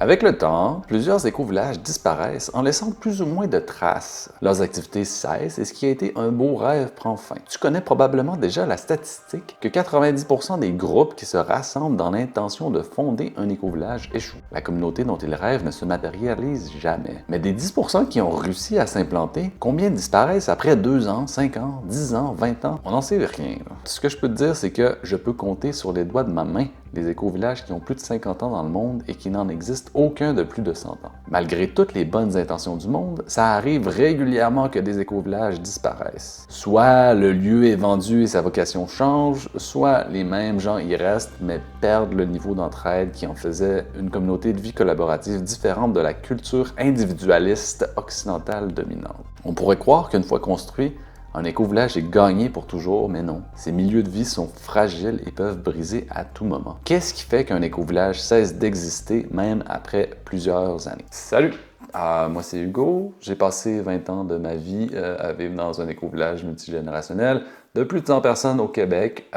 Avec le temps, plusieurs éco-villages disparaissent en laissant plus ou moins de traces. Leurs activités cessent et ce qui a été un beau rêve prend fin. Tu connais probablement déjà la statistique que 90% des groupes qui se rassemblent dans l'intention de fonder un éco-village échouent. La communauté dont ils rêvent ne se matérialise jamais. Mais des 10% qui ont réussi à s'implanter, combien disparaissent après 2 ans, 5 ans, 10 ans, 20 ans? On n'en sait rien. Ce que je peux te dire, c'est que je peux compter sur les doigts de ma main les éco-villages qui ont plus de 50 ans dans le monde et qui n'en existe aucun de plus de 100 ans. Malgré toutes les bonnes intentions du monde, ça arrive régulièrement que des éco-villages disparaissent. Soit le lieu est vendu et sa vocation change, soit les mêmes gens y restent mais perdent le niveau d'entraide qui en faisait une communauté de vie collaborative différente de la culture individualiste occidentale dominante. On pourrait croire qu'une fois construit, un éco-village est gagné pour toujours, mais non. Ces milieux de vie sont fragiles et peuvent briser à tout moment. Qu'est-ce qui fait qu'un éco-village cesse d'exister même après plusieurs années? Salut! Moi c'est Hugo, j'ai passé 20 ans de ma vie à vivre dans un éco-village multigénérationnel de plus de 100 personnes au Québec.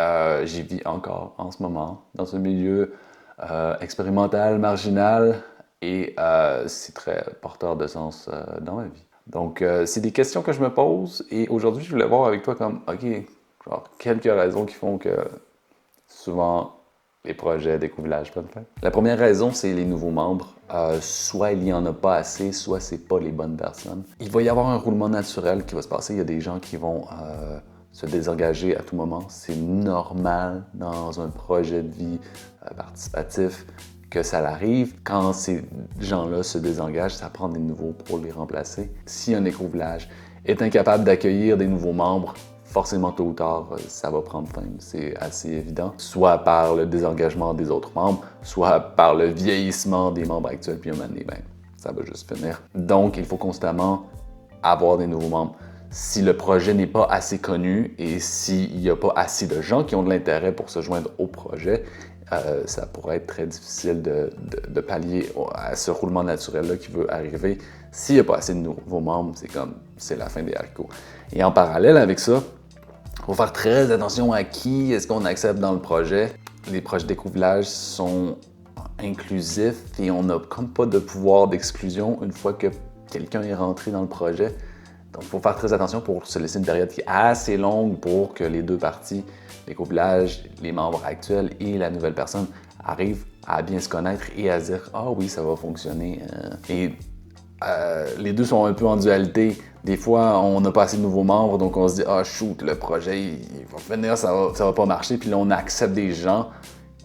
J'y vis encore en ce moment, dans un milieu expérimental, marginal, et c'est très porteur de sens dans ma vie. Donc, c'est des questions que je me pose et aujourd'hui, je voulais voir avec toi comme, OK, genre, quelques raisons qui font que souvent les projets d'éco-village prennent fin. La première raison, c'est les nouveaux membres. Soit il n'y en a pas assez, soit c'est pas les bonnes personnes. Il va y avoir un roulement naturel qui va se passer. Il y a des gens qui vont se désengager à tout moment. C'est normal dans un projet de vie participatif que ça l'arrive. Quand ces gens-là se désengagent, ça prend des nouveaux pour les remplacer. Si un éco-village est incapable d'accueillir des nouveaux membres, forcément, tôt ou tard, ça va prendre fin. C'est assez évident. Soit par le désengagement des autres membres, soit par le vieillissement des membres actuels, puis un moment donné, ben, ça va juste finir. Donc, il faut constamment avoir des nouveaux membres. Si le projet n'est pas assez connu et s'il n'y a pas assez de gens qui ont de l'intérêt pour se joindre au projet, ça pourrait être très difficile de pallier à ce roulement naturel-là qui veut arriver. S'il n'y a pas assez de nouveaux membres, c'est la fin des haricots. Et en parallèle avec ça, il faut faire très attention à qui est-ce qu'on accepte dans le projet. Les projets d'éco-village sont inclusifs et on n'a comme pas de pouvoir d'exclusion une fois que quelqu'un est rentré dans le projet. Donc, il faut faire très attention pour se laisser une période qui est assez longue pour que les deux parties, l'éco-village, les membres actuels et la nouvelle personne, arrivent à bien se connaître et à se dire « Ah oui, ça va fonctionner. » Et les deux sont un peu en dualité. Des fois, on n'a pas assez de nouveaux membres, donc on se dit « Ah shoot, le projet, il va finir, ça va pas marcher. » Puis là, on accepte des gens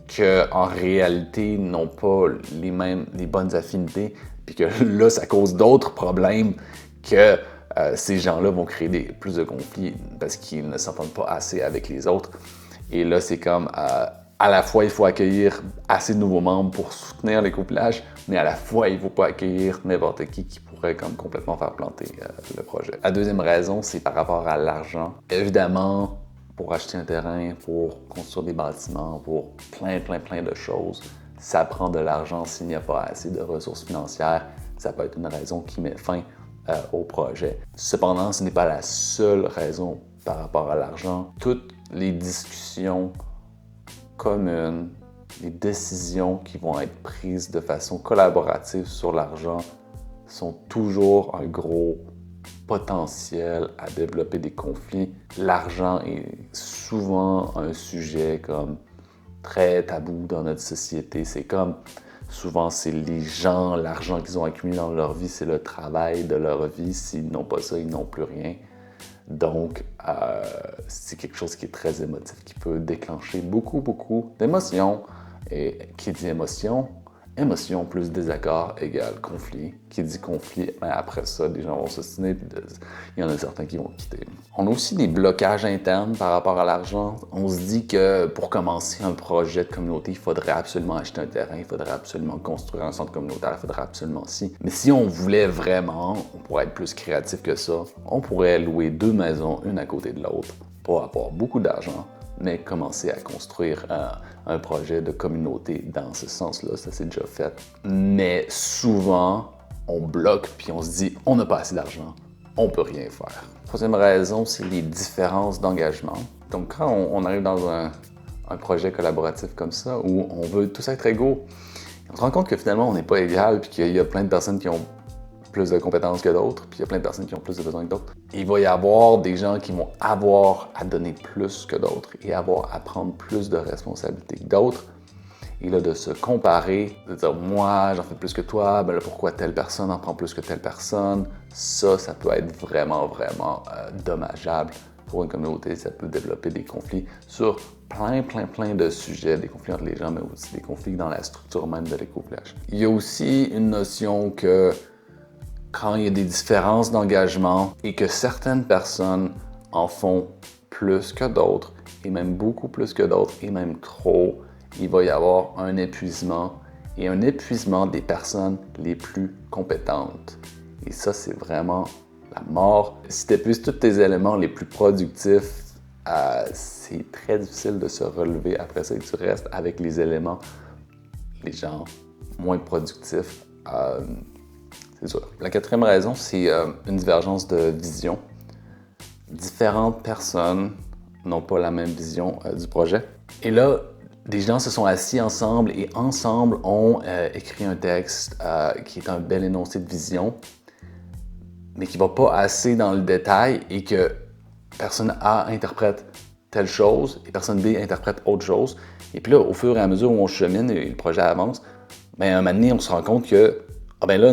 qui, en réalité, n'ont pas les bonnes affinités, puis que là, ça cause d'autres problèmes que ces gens-là vont créer plus de conflits parce qu'ils ne s'entendent pas assez avec les autres. Et là, c'est comme, à la fois, il faut accueillir assez de nouveaux membres pour soutenir l'éco-village, mais à la fois, il ne faut pas accueillir n'importe qui pourrait comme complètement faire planter le projet. La deuxième raison, c'est par rapport à l'argent. Évidemment, pour acheter un terrain, pour construire des bâtiments, pour plein de choses, ça prend de l'argent s'il n'y a pas assez de ressources financières. Ça peut être une raison qui met fin au projet. Cependant, ce n'est pas la seule raison par rapport à l'argent. Toutes les discussions communes, les décisions qui vont être prises de façon collaborative sur l'argent sont toujours un gros potentiel à développer des conflits. L'argent est souvent un sujet comme très tabou dans notre société. C'est comme souvent, c'est les gens, l'argent qu'ils ont accumulé dans leur vie, c'est le travail de leur vie. S'ils n'ont pas ça, ils n'ont plus rien. Donc, c'est quelque chose qui est très émotif, qui peut déclencher beaucoup d'émotions. Et qui dit émotion plus désaccord égale conflit. Qui dit conflit, ben après ça, les gens vont s'ostiner, puis il y en a certains qui vont quitter. On a aussi des blocages internes par rapport à l'argent. On se dit que pour commencer un projet de communauté, il faudrait absolument acheter un terrain, il faudrait absolument construire un centre communautaire, il faudrait absolument ci. Mais si on voulait vraiment, on pourrait être plus créatif que ça, on pourrait louer 2 maisons, une à côté de l'autre, pour avoir beaucoup d'argent, mais commencer à construire un projet de communauté dans ce sens-là, ça c'est déjà fait. Mais souvent, on bloque puis on se dit on n'a pas assez d'argent, on peut rien faire. Troisième raison, c'est les différences d'engagement. Donc quand on arrive dans un projet collaboratif comme ça, où on veut tous être égaux, On se rend compte que finalement, on n'est pas égal, puis qu'il y a plein de personnes qui ont plus de compétences que d'autres, puis il y a plein de personnes qui ont plus de besoins que d'autres. Il va y avoir des gens qui vont avoir à donner plus que d'autres et avoir à prendre plus de responsabilités que d'autres. Et là, de se comparer, de dire « moi, j'en fais plus que toi, ben là, pourquoi telle personne en prend plus que telle personne ?» Ça peut être vraiment dommageable pour une communauté. Ça peut développer des conflits sur plein de sujets, des conflits entre les gens, mais aussi des conflits dans la structure même de l'écouplage. Il y a aussi une notion que quand il y a des différences d'engagement et que certaines personnes en font plus que d'autres, et même beaucoup plus que d'autres, et même trop, il va y avoir un épuisement, et un épuisement des personnes les plus compétentes. Et ça, c'est vraiment la mort. Si tu épuises tous tes éléments les plus productifs, c'est très difficile de se relever après ça, et tu restes avec les éléments, les gens moins productifs. C'est sûr. La quatrième raison, c'est une divergence de vision. Différentes personnes n'ont pas la même vision du projet. Et là, des gens se sont assis ensemble et ensemble ont écrit un texte qui est un bel énoncé de vision, mais qui ne va pas assez dans le détail et que personne A interprète telle chose et personne B interprète autre chose. Et puis là, au fur et à mesure où on chemine et le projet avance, bien, à un moment donné, on se rend compte que ah ben là,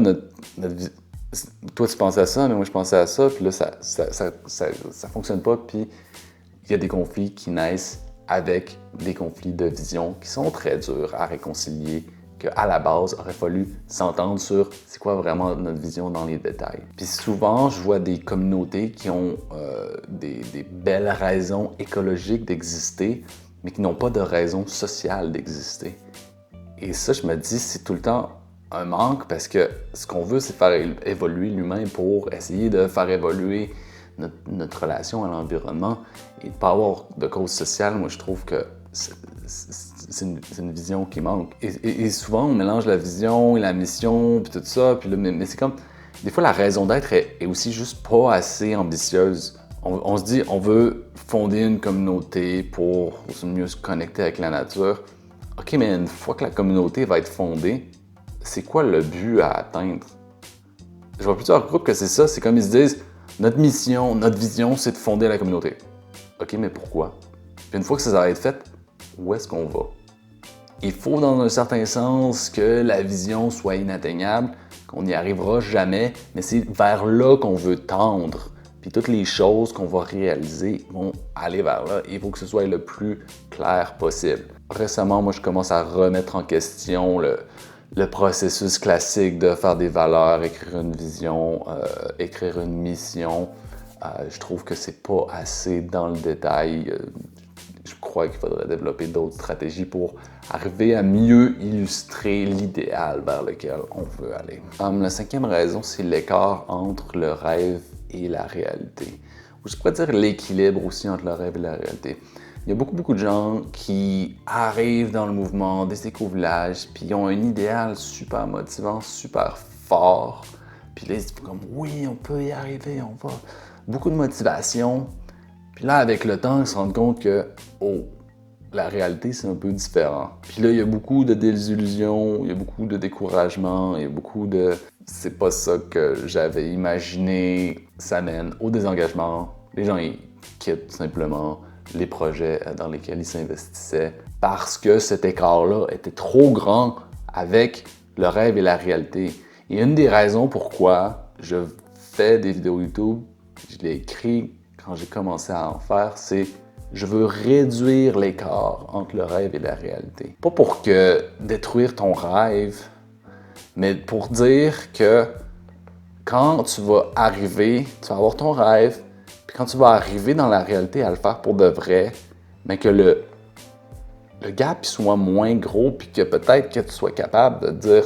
toi tu pensais à ça, mais moi je pensais à ça, puis là ça fonctionne pas, puis il y a des conflits qui naissent avec des conflits de vision qui sont très durs à réconcilier, qu'à la base, il aurait fallu s'entendre sur c'est quoi vraiment notre vision dans les détails. Puis souvent, je vois des communautés qui ont des belles raisons écologiques d'exister, mais qui n'ont pas de raison sociale d'exister. Et ça, je me dis, c'est tout le temps un manque parce que ce qu'on veut, c'est faire évoluer l'humain pour essayer de faire évoluer notre relation à l'environnement et de ne pas avoir de cause sociale. Moi, je trouve que c'est une vision qui manque. Et souvent, on mélange la vision et la mission, puis tout ça, puis là, mais c'est comme... Des fois, la raison d'être est aussi juste pas assez ambitieuse. On se dit, on veut fonder une communauté pour mieux se connecter avec la nature. OK, mais une fois que la communauté va être fondée, c'est quoi le but à atteindre? Je vois plusieurs groupes que c'est ça, c'est comme ils se disent, notre mission, notre vision, c'est de fonder la communauté. OK, mais pourquoi? Puis une fois que ça va être fait, où est-ce qu'on va? Il faut, dans un certain sens, que la vision soit inatteignable, qu'on n'y arrivera jamais, mais c'est vers là qu'on veut tendre. Puis toutes les choses qu'on va réaliser vont aller vers là. Il faut que ce soit le plus clair possible. Récemment, moi, je commence à remettre en question le processus classique de faire des valeurs, écrire une vision, écrire une mission. Je trouve que c'est pas assez dans le détail. Je crois qu'il faudrait développer d'autres stratégies pour arriver à mieux illustrer l'idéal vers lequel on veut aller. La cinquième raison, c'est l'écart entre le rêve et la réalité. Ou je pourrais dire l'équilibre aussi entre le rêve et la réalité. Il y a beaucoup de gens qui arrivent dans le mouvement des éco-villages, puis ils ont un idéal super motivant, super fort. Puis là, ils se disent comme oui, on peut y arriver, on va. Beaucoup de motivation. Puis là, avec le temps, ils se rendent compte que, oh, la réalité, c'est un peu différent. Puis là, il y a beaucoup de désillusions, il y a beaucoup de découragement, il y a beaucoup de... C'est pas ça que j'avais imaginé. Ça mène au désengagement. Les gens, ils quittent simplement les projets dans lesquels ils s'investissaient parce que cet écart-là était trop grand avec le rêve et la réalité. Et une des raisons pourquoi je fais des vidéos YouTube, je l'ai écrit quand j'ai commencé à en faire, c'est je veux réduire l'écart entre le rêve et la réalité. Pas pour que détruire ton rêve, mais pour dire que quand tu vas arriver, tu vas avoir ton rêve, puis quand tu vas arriver dans la réalité à le faire pour de vrai, mais que le gap soit moins gros, puis que peut-être que tu sois capable de dire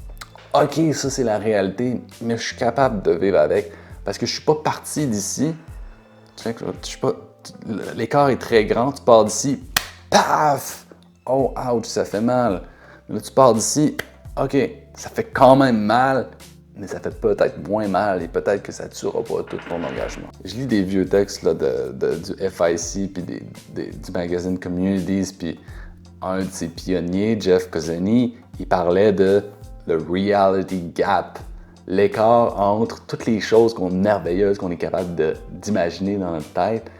« OK, ça c'est la réalité, mais je suis capable de vivre avec, parce que je suis pas parti d'ici. » L'écart est très grand, tu pars d'ici, paf! Oh, ouch, ça fait mal. Là, tu pars d'ici, OK, ça fait quand même mal, mais ça fait peut-être moins mal et peut-être que ça ne tuera pas tout ton engagement. Je lis des vieux textes là, du FIC puis du magazine Communities, puis un de ses pionniers, Jeff Kozeny, il parlait de le reality gap, l'écart entre toutes les choses merveilleuses qu'on est capable d'imaginer dans notre tête,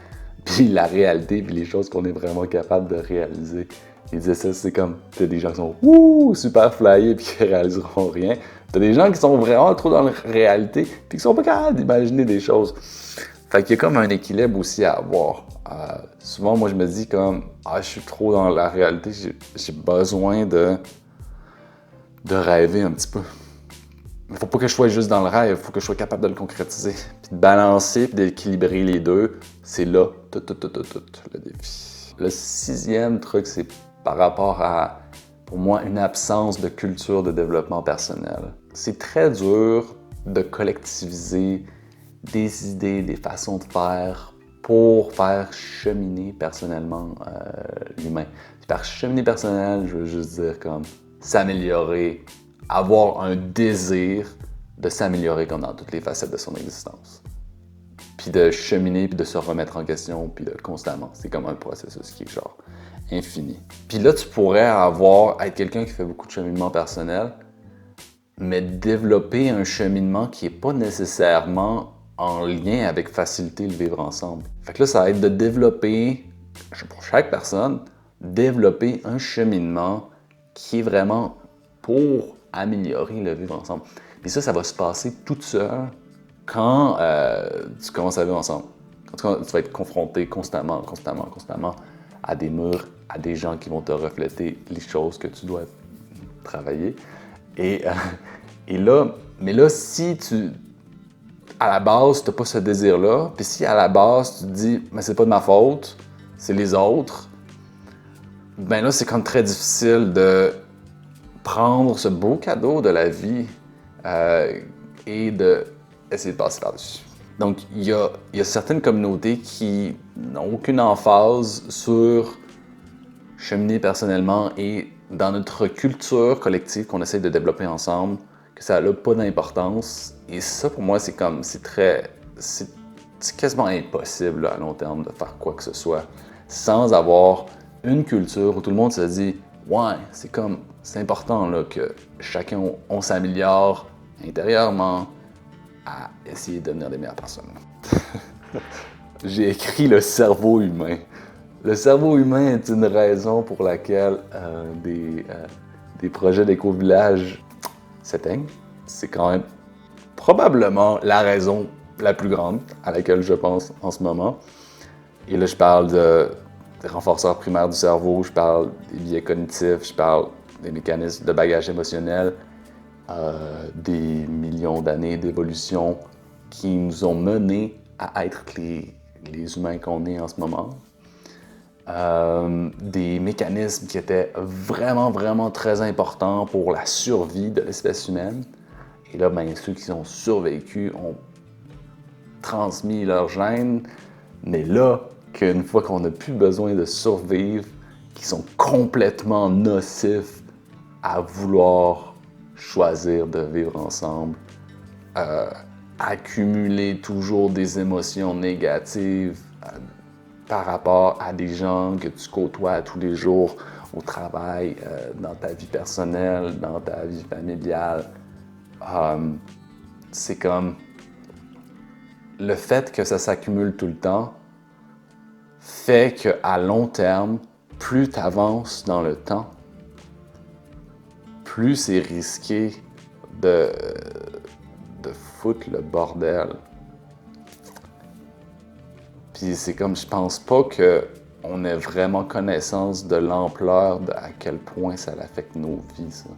puis la réalité, puis les choses qu'on est vraiment capable de réaliser. Il disait ça, c'est comme, t'as des gens qui sont super flyés puis qui réaliseront rien. T'as des gens qui sont vraiment trop dans la réalité puis qui sont pas capables d'imaginer des choses. Fait qu'il y a comme un équilibre aussi à avoir. Souvent, moi, je me dis comme, je suis trop dans la réalité, j'ai besoin de rêver un petit peu. Il faut pas que je sois juste dans le rêve, il faut que je sois capable de le concrétiser. Puis de balancer, puis d'équilibrer les deux, c'est là, tout, le défi. Le 6e truc, c'est par rapport à, pour moi, une absence de culture de développement personnel. C'est très dur de collectiviser des idées, des façons de faire pour faire cheminer personnellement l'humain. Puis par cheminer personnel, je veux juste dire comme s'améliorer, avoir un désir de s'améliorer comme dans toutes les facettes de son existence. Puis de cheminer, puis de se remettre en question, puis de constamment. C'est comme un processus qui est genre infini. Puis là, tu pourrais être quelqu'un qui fait beaucoup de cheminement personnel, mais développer un cheminement qui n'est pas nécessairement en lien avec faciliter le vivre ensemble. Fait que là, ça va être de développer, pour chaque personne, développer un cheminement qui est vraiment pour améliorer le vivre ensemble. Puis ça va se passer toute seule quand tu commences à vivre ensemble. Quand tu vas être confronté constamment à des murs, à des gens qui vont te refléter les choses que tu dois travailler. Et là, mais là, si à la base, tu n'as pas ce désir-là, puis si à la base, tu te dis, mais c'est pas de ma faute, c'est les autres, ben là, c'est comme très difficile de prendre ce beau cadeau de la vie et d'essayer de passer par-dessus. Donc, il y a certaines communautés qui n'ont aucune emphase sur cheminer personnellement et dans notre culture collective qu'on essaie de développer ensemble, que ça n'a pas d'importance. Et ça, pour moi, c'est quasiment impossible là, à long terme de faire quoi que ce soit sans avoir une culture où tout le monde se dit « Ouais, c'est important là, que chacun, on s'améliore intérieurement à essayer de devenir des meilleures personnes. » J'ai écrit le cerveau humain. Le cerveau humain est une raison pour laquelle des projets d'éco-village s'éteignent. C'est quand même probablement la raison la plus grande à laquelle je pense en ce moment. Et là, je parle des renforceurs primaires du cerveau, je parle des biais cognitifs, je parle des mécanismes de bagage émotionnel, des millions d'années d'évolution qui nous ont menés à être les humains qu'on est en ce moment. Des mécanismes qui étaient vraiment, vraiment très importants pour la survie de l'espèce humaine. Et là, ben, ceux qui ont survécu ont transmis leurs gènes, mais là, qu'une fois qu'on n'a plus besoin de survivre, qui sont complètement nocifs à vouloir choisir de vivre ensemble, accumuler toujours des émotions négatives par rapport à des gens que tu côtoies tous les jours au travail, dans ta vie personnelle, dans ta vie familiale. C'est comme le fait que ça s'accumule tout le temps fait qu'à long terme, plus tu avances dans le temps, plus c'est risqué de foutre le bordel. Puis c'est comme, je pense pas qu'on ait vraiment connaissance de l'ampleur à quel point ça affecte nos vies, ça.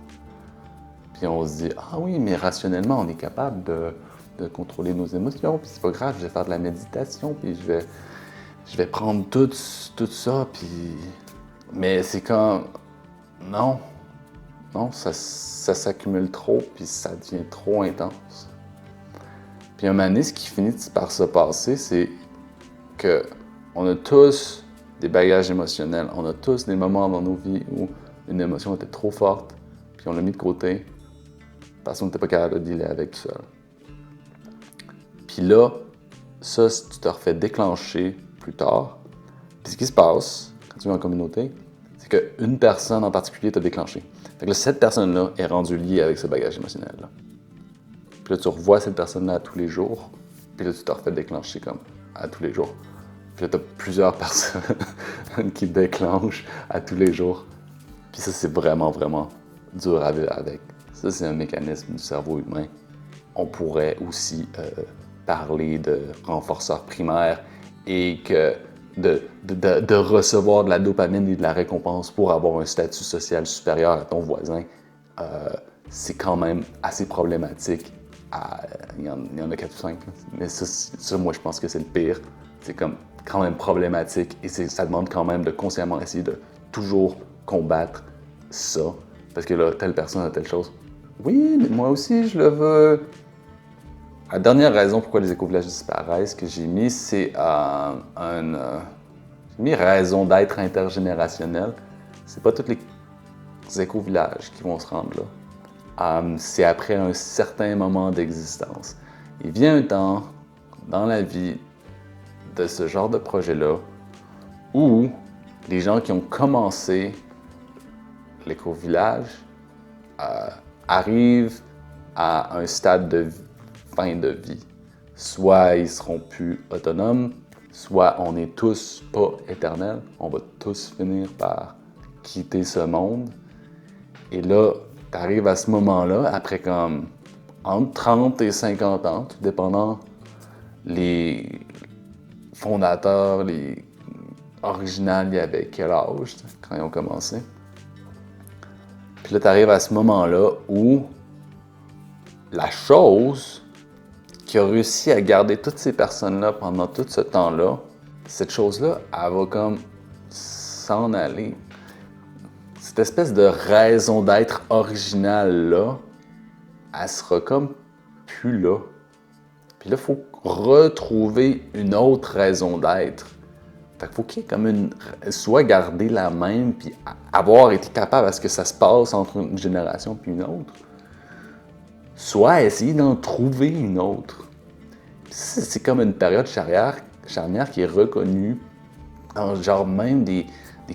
Puis on se dit, ah oui, mais rationnellement, on est capable de contrôler nos émotions, puis c'est pas grave, je vais faire de la méditation, puis je vais prendre tout ça, puis... Mais c'est comme, non, ça s'accumule trop, puis ça devient trop intense. Puis un moment donné, ce qui finit par se passer, c'est qu'on a tous des bagages émotionnels, on a tous des moments dans nos vies où une émotion était trop forte, puis on l'a mis de côté, parce qu'on n'était pas capable de dealer avec tout seul. Puis là, ça, si tu te refais déclencher plus tard, puis ce qui se passe quand tu es en communauté, c'est qu'une personne en particulier t'a déclenché. Fait que là, cette personne-là est rendue liée avec ce bagage émotionnel-là. Puis là, tu revois cette personne-là tous les jours, puis là, tu te refais déclencher comme à tous les jours. Puis là, tu as plusieurs personnes qui déclenchent à tous les jours. Puis ça, c'est vraiment, vraiment dur à vivre avec. Ça, c'est un mécanisme du cerveau humain. On pourrait aussi parler de renforceur primaire et que de recevoir de la dopamine et de la récompense pour avoir un statut social supérieur à ton voisin, c'est quand même assez problématique. Il y en a 4 ou 5, mais ça, moi, je pense que c'est le pire. C'est comme quand même problématique et ça demande quand même de consciemment essayer de toujours combattre ça. Parce que là, telle personne a telle chose. Oui, mais moi aussi, je le veux. La dernière raison pourquoi les écovillages disparaissent que j'ai mis, c'est j'ai mis raison d'être intergénérationnelle. C'est pas tous les écovillages qui vont se rendre là. C'est après un certain moment d'existence. Il vient un temps dans la vie de ce genre de projet-là où les gens qui ont commencé l'écovillage arrivent à un stade de fin de vie. Soit ils seront plus autonomes, soit on n'est tous pas éternels, on va tous finir par quitter ce monde. Et là, tu arrives à ce moment-là, après comme entre 30 et 50 ans, tout dépendant les fondateurs, les originales, il y avait quel âge quand ils ont commencé. Puis là, tu arrives à ce moment-là où la chose qui a réussi à garder toutes ces personnes-là pendant tout ce temps-là, cette chose-là, elle va comme s'en aller. Cette espèce de raison d'être originale-là, elle sera comme plus là. Puis là, il faut retrouver une autre raison d'être. Fait qu'il faut qu'il y ait comme soit garder la même, puis avoir été capable à ce que ça se passe entre une génération puis une autre, soit essayer d'en trouver une autre. C'est comme une période charnière qui est reconnue dans genre même des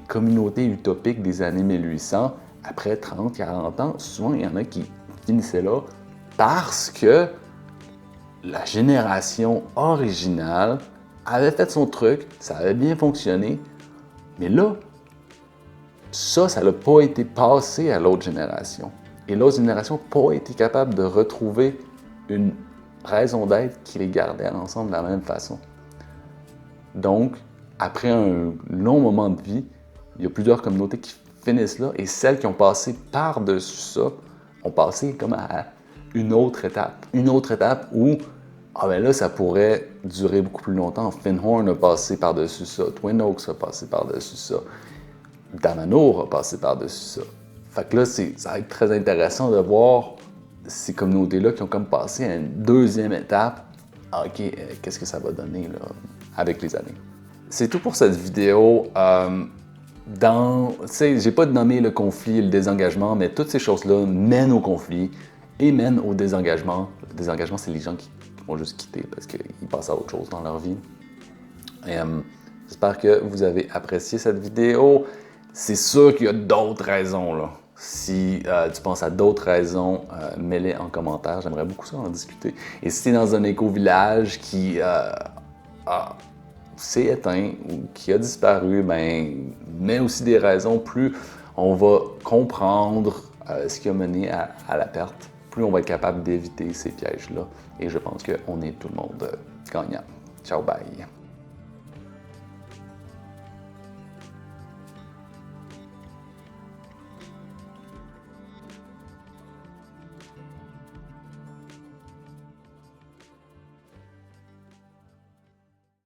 communautés utopiques des années 1800. Après 30, 40 ans, souvent il y en a qui finissaient là parce que la génération originale avait fait son truc, ça avait bien fonctionné, mais là, ça n'a pas été passé à l'autre génération. Et l'autre génération n'a pas été capable de retrouver une raison d'être qui les gardait ensemble de la même façon. Donc, après un long moment de vie, il y a plusieurs communautés qui finissent là, et celles qui ont passé par-dessus ça ont passé comme à une autre étape. Une autre étape où là, ça pourrait durer beaucoup plus longtemps. Finhorn a passé par-dessus ça. Twin Oaks a passé par-dessus ça. Damanhur a passé par-dessus ça. Fait que là, ça va être très intéressant de voir ces communautés-là qui ont comme passé à une deuxième étape. OK, qu'est-ce que ça va donner là, avec les années? C'est tout pour cette vidéo. J'ai pas nommé le conflit et le désengagement, mais toutes ces choses-là mènent au conflit et mènent au désengagement. Le désengagement, c'est les gens qui vont juste quitter parce qu'ils passent à autre chose dans leur vie. Et, j'espère que vous avez apprécié cette vidéo. C'est sûr qu'il y a d'autres raisons, là. Si tu penses à d'autres raisons, mets-les en commentaire. J'aimerais beaucoup ça en discuter. Et si tu es dans un éco-village qui s'est éteint ou qui a disparu, mets aussi des raisons. Plus on va comprendre ce qui a mené à la perte, plus on va être capable d'éviter ces pièges-là. Et je pense qu'on est tout le monde gagnant. Ciao, bye!